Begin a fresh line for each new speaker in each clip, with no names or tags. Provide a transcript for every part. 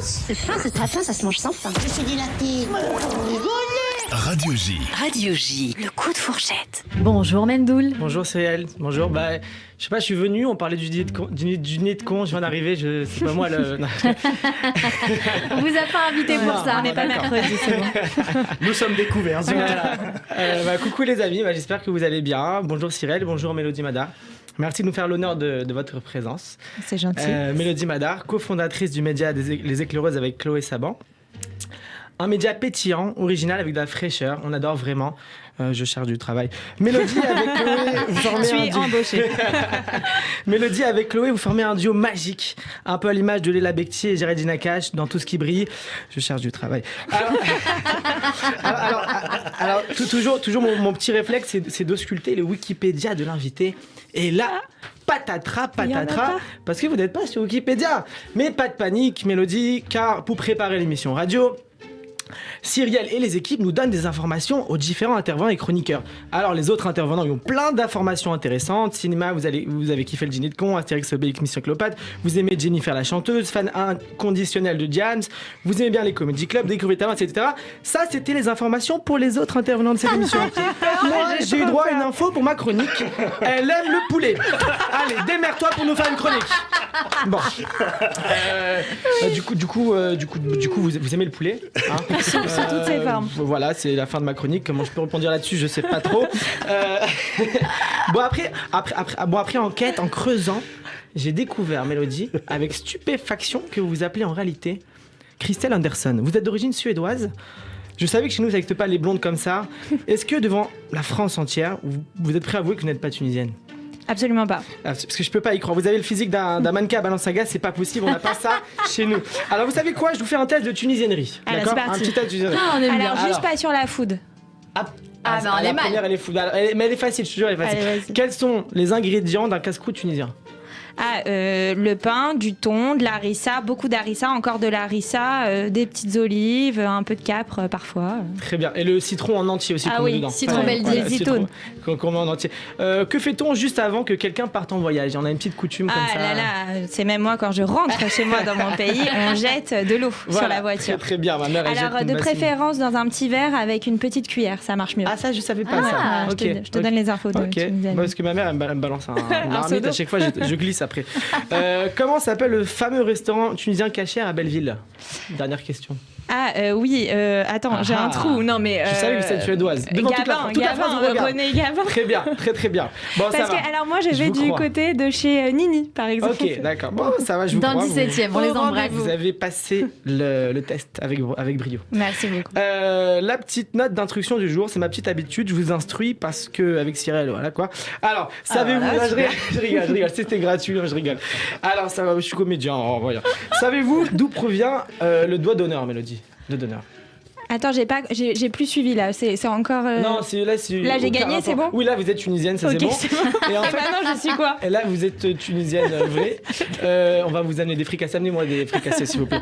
C'est fin, c'est très fin, ça se mange sans fin.
C'est du latte.
Radio J.
Radio J, le coup de fourchette.
Bonjour Mendoul.
Bonjour Cyril, bonjour. Je sais pas, je suis venu, on parlait du dîner de con, je viens d'arriver, c'est pas moi le...
On vous a pas invité pour ça, on n'est pas mercredi, c'est bon.
Nous sommes découverts. Coucou les amis, j'espère que vous allez bien. Bonjour Cyril, bonjour Mélodie Madar. Merci de nous faire l'honneur de votre présence.
C'est gentil.
Mélodie Madar, cofondatrice du média Les Éclaireuses avec Chloé Saban. Un média pétillant, original, avec de la fraîcheur. On adore vraiment. Je cherche du travail. Mélodie avec Chloé, vous formez un duo.
Embauchée.
Mélodie avec Chloé, vous formez un duo magique, un peu à l'image de Léla Becti et Jared Nakache dans Tout ce qui brille. Je cherche du travail. Alors, toujours mon petit réflexe, c'est d'ausculter le Wikipédia de l'invité. Et là, patatras, parce que vous n'êtes pas sur Wikipédia. Mais pas de panique, Mélodie, car pour préparer l'émission radio, Cyrielle et les équipes nous donnent des informations aux différents intervenants et chroniqueurs. Alors les autres intervenants, ils ont plein d'informations intéressantes. Cinéma, vous avez kiffé le dîner de con, Astérix Obélix Mission Cléopâtre. Vous aimez Jennifer la chanteuse, fan inconditionnel de Diams. Vous aimez bien les comedy clubs, découvrez talents, etc. Ça, c'était les informations pour les autres intervenants de cette émission. Moi, j'ai eu droit à une info pour ma chronique. Elle aime le poulet. Allez, démerde-toi pour nous faire une chronique. Bon. Du coup, vous aimez le poulet, hein?
Sous toutes ses formes.
Voilà, c'est la fin de ma chronique. Comment je peux répondre là-dessus, je sais pas trop. Après enquête, en creusant, j'ai découvert, Mélodie, avec stupéfaction, que vous vous appelez en réalité Christelle Anderson. Vous êtes d'origine suédoise. Je savais que chez nous, ça n'existe pas les blondes comme ça. Est-ce que devant la France entière, vous êtes prêt à avouer que vous n'êtes pas tunisienne ?
Absolument pas.
Parce que je peux pas y croire. Vous avez le physique d'un mannequin à Balenciaga, c'est pas possible, on n'a pas ça chez nous. Alors vous savez quoi ? Je vous fais un test de tunisiennerie.
Allez,
d'accord ?
c'est parti.
Un petit test de tunisiennerie.
On aime bien. Juste pas sur la food.
On
est
la
mal.
première, elle est food. Mais elle est facile, je te jure, elle est facile.
Allez, vas-y.
Quels sont les ingrédients d'un casse-croûte tunisien ?
Le pain, du thon, de la harissa, beaucoup d'harissa, encore de la harissa, des petites olives, un peu de capre parfois.
Très bien. Et le citron en entier aussi qu'on met dedans.
Citron Beldi,
Voilà,
zitoune.
Qu'on met en entier. Que fait-on juste avant que quelqu'un parte en voyage ? On a une petite coutume comme ça.
Ah là là, c'est même moi quand je rentre chez moi dans mon pays, on jette de l'eau sur la voiture.
Très bien, ma mère elle
Alors
jette
de
une bassine.
préférence dans un petit verre avec une petite cuillère, ça marche mieux.
Ah ça je savais pas ça.
Je te donne les infos de tunisienne.
Parce que ma mère elle me balance une marmite
seau d'eau.
à chaque fois, je glisse après. Comment s'appelle le fameux restaurant tunisien caché à Belleville ? Dernière question.
Attends, j'ai un trou. Non mais
je savais que c'était suédoise. Devant toute la France,
René Gavin.
Très bien, très bien. Bon,
Parce
ça va.
que alors moi je vais du côté de chez Nini par exemple.
Ok, d'accord. Bon, ça va, je vous
Dans
crois.
le 17e, on les embrasse.
Vous avez passé le test avec brio.
Merci beaucoup.
La petite note d'instruction du jour, c'est ma petite habitude. Je vous instruis parce que avec Cyril, voilà quoi. Alors, savez-vous je rigole. C'était gratuit, je rigole. Alors, ça va, je suis comédien. Voyons. Savez-vous d'où provient le doigt d'honneur, Mélodie ? De d'honneur.
Attends, j'ai plus suivi là. C'est encore.
Non, là
j'ai gagné, c'est bon.
Oui, là vous êtes tunisienne, ça
Ok,
c'est bon.
c'est bon.
Et en fait,
maintenant je suis quoi ?
et là vous êtes tunisienne vraie. On va vous amener des fricassés. Amenez-moi des fricassés s'il vous plaît.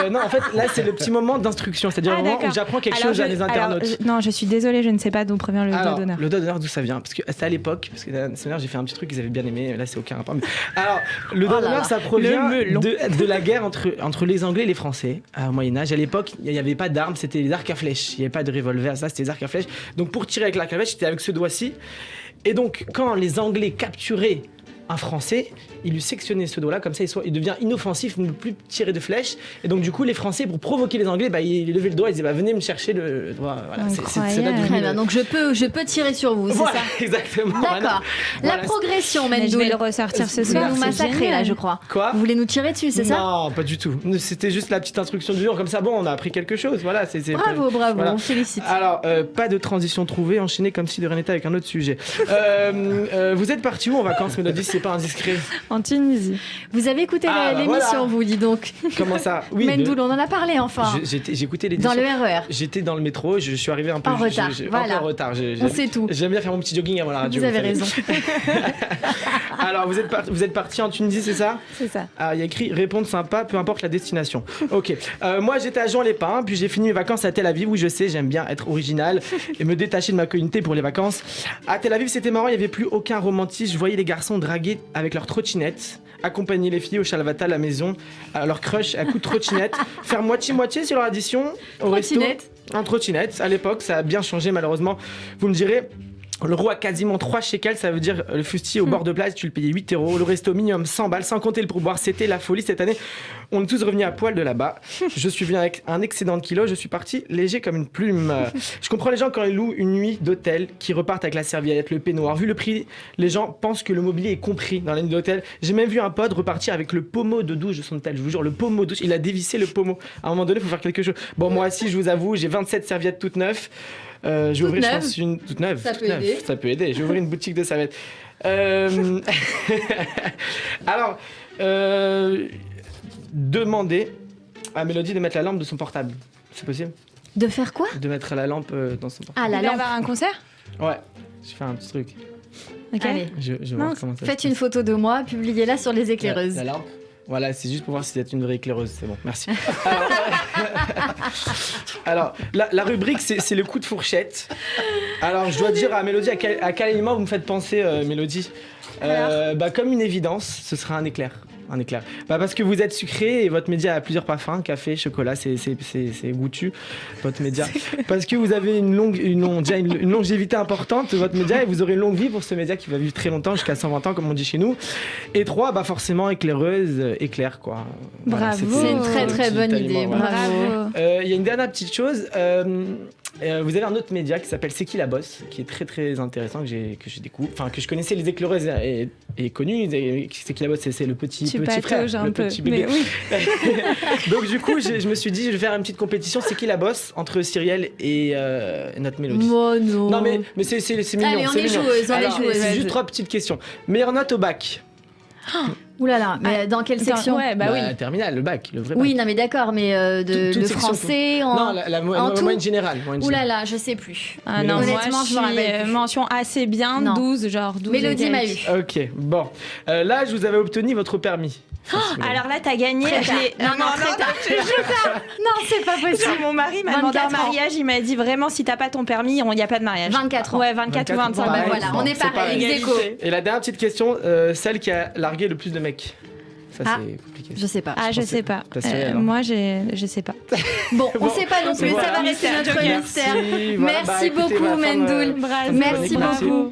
Non, en fait là c'est le petit moment d'instruction, c'est-à-dire le moment où j'apprends quelque chose à mes internautes.
Non, je suis désolée, je ne sais pas d'où provient le doigt d'honneur.
Le doigt d'honneur, d'où ça vient ? Parce que c'était à l'époque, parce que la semaine dernière j'ai fait un petit truc qu'ils avaient bien aimé. Là c'est aucun rapport. Mais... Alors le doigt d'honneur, ça provient de la guerre entre les Anglais et les Français au Moyen Âge. À l'époque, il n'y avait pas d'armes, c'était les arcs à flèches. Il n'y avait pas de revolver, ça c'était des arcs à flèches. Donc pour tirer avec l'arc à flèche, c'était avec ce doigt-ci. Et donc quand les Anglais capturaient un Français, il lui sectionnait ce doigt-là, comme ça il devient inoffensif, ne peut plus tirer de flèches. Et donc du coup les Français, pour provoquer les Anglais, il levait le doigt, ils disaient venez me chercher le doigt. Voilà, c'est là
Très
bien.
Donc je peux tirer sur vous, c'est
voilà,
ça ?
exactement.
D'accord. La progression, Mendoul. Je vais le ressortir ce soir.
Merci.
Vous massacrez là, je crois.
Quoi ?
Vous voulez nous tirer dessus, c'est ça ?
Non, pas du tout. C'était juste la petite instruction du jour, comme ça on a appris quelque chose. Voilà,
Bravo,
voilà.
On félicite.
Alors, pas de transition trouvée, enchaîné comme si de rien n'était avec un autre sujet. Vous êtes parti où en vacances, Mélodie, si c'est pas indiscret ?
En Tunisie. Vous avez écouté l'émission,
voilà.
vous, dis donc.
Comment ça ? Oui.
Mendoul, on en a parlé enfin.
J'ai écouté l'édition.
Dans le RER.
J'étais dans le métro, je suis arrivé un peu
en retard. Voilà.
Un peu en retard.
On sait tout.
J'aime bien faire mon petit jogging avant la radio.
Vous avez raison.
Alors, vous êtes parti en Tunisie, c'est ça?
C'est ça.
Ah, il y a écrit répondre sympa, peu importe la destination. Ok. Moi, j'étais à Jean-les-Pins, puis j'ai fini mes vacances à Tel Aviv, où je sais, j'aime bien être original et me détacher de ma communauté pour les vacances. À Tel Aviv, c'était marrant, il n'y avait plus aucun romantisme. Je voyais les garçons draguer avec leurs trottinettes, accompagner les filles au Shalvata à la maison, à leur crush à coups de trottinette, faire moitié-moitié sur leur addition au resto. En trottinette. À l'époque, ça a bien changé malheureusement. Vous me direz. L'euro a quasiment 3 shekels, ça veut dire le fustier au bord de plage, tu le payais 8 €. Le resto minimum 100 balles, sans compter le pourboire, c'était la folie cette année. On est tous revenus à poil de là-bas. Je suis venu avec un excédent de kilos, je suis parti léger comme une plume. Je comprends les gens quand ils louent une nuit d'hôtel, qui repartent avec la serviette, le peignoir. Vu le prix, les gens pensent que le mobilier est compris dans la nuit d'hôtel. J'ai même vu un pote repartir avec le pommeau de douche de son hôtel, je vous jure, le pommeau de douche, il a dévissé le pommeau. À un moment donné, il faut faire quelque chose. Bon, moi aussi, je vous avoue, j'ai 27 serviettes toutes neuves. Je vais ouvrir, je pense, une toute neuve.
Ça peut aider.
Ça peut aider. Je vais ouvrir une boutique de serviettes. Alors, demandez à Mélodie de mettre la lampe de son portable. C'est possible?
De faire quoi?
De mettre la lampe dans son portable.
Ah, la
Vous voulez
lampe.
avoir un concert?
Ouais, je fais un petit truc.
Ok.
Allez,
Je vais
Non,
voir comment ça se
faites
passe.
une photo de moi, publiez-la sur les éclaireuses.
La lampe. Voilà, c'est juste pour voir si c'est une vraie éclaireuse. C'est bon, merci. Alors, la rubrique, c'est le coup de fourchette. Alors, je dois dire à Mélodie, à quel élément vous me faites penser, Mélodie? Comme une évidence, ce sera un éclair. Un éclair. Parce que vous êtes sucré et votre média a plusieurs parfums, café, chocolat, c'est goûtu, votre média. Parce que vous avez une longévité importante, votre média, et vous aurez une longue vie pour ce média qui va vivre très longtemps, jusqu'à 120 ans, comme on dit chez nous. Et 3, forcément, éclaireuse, éclair, quoi.
Bravo.
C'est une très
le
très
petit
bonne
aliment,
idée,
voilà.
bravo.
Il y a une dernière petite chose. Vous avez un autre média qui s'appelle C'est qui la bosse, qui est très très intéressant, que j'ai découvert, enfin que je connaissais les éclaireuses et connu. C'est qui la bosse, c'est le petit frère, le petit bébé.
Mais oui.
Donc du coup, je me suis dit, je vais faire une petite compétition. C'est qui la bosse entre Cyrielle et notre Mélodie.
Moi non.
Non mais c'est mignon.
Allez, on
c'est
est
mignon.
joueuses, on est
Alors,
joueuses.
C'est juste 3 petites questions. Meilleure note au bac.
Ouh là là, mais dans quelle section?
Ouais, bah oui.
Terminale, le bac, le vrai bac.
Oui, non mais d'accord, mais de
Toute
le
section,
français
Non,
en...
la
en tout
moyenne générale.
Ouh là là, je sais plus.
Ah
Mais
non, moi
honnêtement,
je
je me rappelle
suis
plus.
mention assez bien,
Non.
12, genre 12.
Mélodie
et
m'a
quelques.
eu.
Ok, bon. Là, je vous avais obtenu votre permis.
Alors là, t'as gagné.
Très tard.
J'ai-
Non, très tard. Non, c'est pas possible.
Genre, mon mari m'a demandé un
24 ans.
mariage, il m'a dit vraiment si t'as pas ton permis, il n'y a pas de mariage.
24 ans.
Ouais, 24 ou 25
bah
ans.
voilà, on est
c'est
pareil,
pareil.
ex aequo.
Et la dernière petite question, celle qui a largué le plus de mecs. Ça,
Ah.
c'est compliqué.
Je sais pas.
Ah, je
pense
sais
que
pas.
t'as Cyrielle, hein.
Moi, je sais pas.
Bon, on
Bon,
sait pas non plus,
voilà.
ça va rester notre
Merci,
mystère.
voilà,
Merci
écoutez,
beaucoup,
ma femme,
Mendoul.
Bravo.
Merci
Merci.
beaucoup.